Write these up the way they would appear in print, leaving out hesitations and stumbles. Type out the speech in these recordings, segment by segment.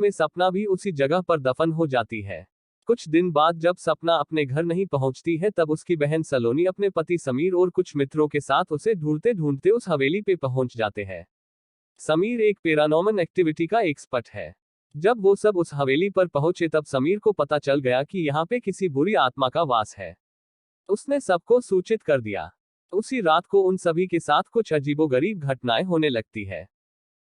में सपना भी उसी जगह पर दफन हो जाती है। कुछ दिन बाद जब सपना अपने घर नहीं पहुंचती है तब उसकी बहन सलोनी अपने पति समीर और कुछ मित्रों के साथ उसे ढूंढते ढूंढते उस हवेली पे पहुंच जाते हैं। समीर एक पैरानॉर्मल एक्टिविटी का एक्सपर्ट है। जब वो सब उस हवेली पर पहुंचे तब समीर को पता चल गया कि यहाँ पे किसी बुरी आत्मा का वास है। उसने सबको सूचित कर दिया। उसी रात को उन सभी के साथ कुछ अजीबोगरीब घटनाएं होने लगती है,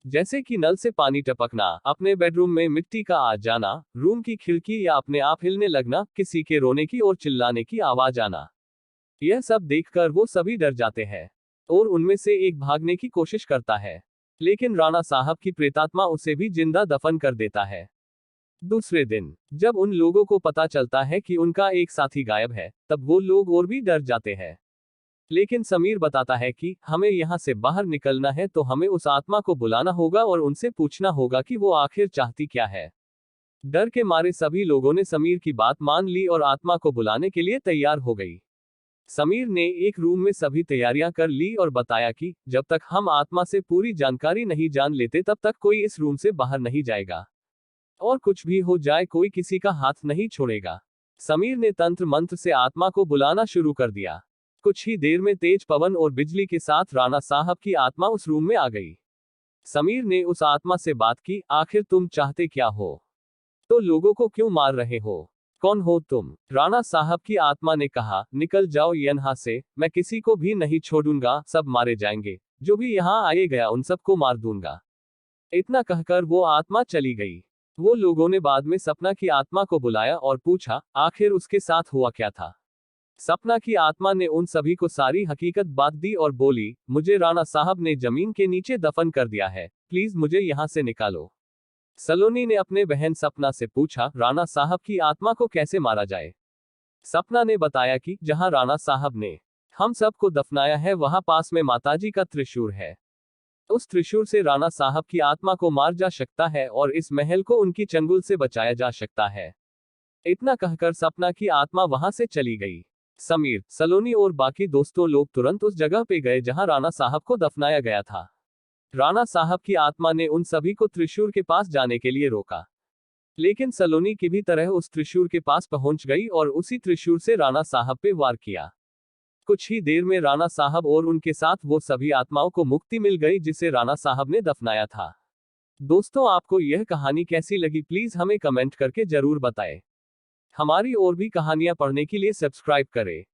जैसे कि नल से पानी टपकना, अपने बेडरूम में मिट्टी का आ जाना, रूम की खिड़की या अपने आप हिलने लगना, किसी के रोने की और चिल्लाने की आवाज आना। यह सब देखकर वो सभी डर जाते हैं और उनमें से एक भागने की कोशिश करता है, लेकिन राणा साहब की प्रेतात्मा उसे भी जिंदा दफन कर देता है। दूसरे दिन जब उन लोगों को पता चलता है कि उनका एक साथी गायब है, तब वो लोग और भी डर जाते हैं। लेकिन समीर बताता है कि हमें यहाँ से बाहर निकलना है तो हमें उस आत्मा को बुलाना होगा और उनसे पूछना होगा कि वो आखिर चाहती क्या है। डर के मारे सभी लोगों ने समीर की बात मान ली और आत्मा को बुलाने के लिए तैयार हो गई। समीर ने एक रूम में सभी तैयारियां कर ली और बताया कि जब तक हम आत्मा से पूरी जानकारी नहीं जान लेते तब तक कोई इस रूम से बाहर नहीं जाएगा, और कुछ भी हो जाए कोई किसी का हाथ नहीं छोड़ेगा। समीर ने तंत्र मंत्र से आत्मा को बुलाना शुरू कर दिया। कुछ ही देर में तेज पवन और बिजली के साथ राणा साहब की आत्मा उस रूम में आ गई। समीर ने उस आत्मा से बात की, आखिर तुम चाहते क्या हो? तो लोगों को क्यों मार रहे हो? कौन हो तुम? राणा साहब की आत्मा ने कहा, निकल जाओ यहाँ से, मैं किसी को भी नहीं छोड़ूंगा, सब मारे जाएंगे, जो भी यहाँ आए गया उन सबको मार दूंगा। इतना कहकर वो आत्मा चली गई। वो लोगों ने बाद में सपना की आत्मा को बुलाया और पूछा, आखिर उसके साथ हुआ क्या था? सपना की आत्मा ने उन सभी को सारी हकीकत बात दी और बोली, मुझे राणा साहब ने जमीन के नीचे दफन कर दिया है, प्लीज मुझे यहाँ से निकालो। सलोनी ने अपने बहन सपना से पूछा, राणा साहब की आत्मा को कैसे मारा जाए? सपना ने बताया कि जहाँ राणा साहब ने हम सबको दफनाया है वहां पास में माताजी का त्रिशूल है। उस त्रिशूल से राणा साहब की आत्मा को मार जा सकता है और इस महल को उनकी चंगुल से बचाया जा सकता है। इतना कहकर सपना की आत्मा वहां से चली गई। समीर, सलोनी और बाकी दोस्तों लोग तुरंत उस जगह पे गए जहां राणा साहब को दफनाया गया था। राणा साहब की आत्मा ने उन सभी को त्रिशूल के पास जाने के लिए रोका, लेकिन सलोनी की भी तरह उस त्रिशूल के पास पहुंच गई और उसी त्रिशूल से राणा साहब पे वार किया। कुछ ही देर में राणा साहब और उनके साथ वो सभी आत्माओं को मुक्ति मिल गई जिसे राणा साहब ने दफनाया था। दोस्तों, आपको यह कहानी कैसी लगी प्लीज हमें कमेंट करके जरूर बताएं। हमारी और भी कहानियां पढ़ने के लिए सब्सक्राइब करें।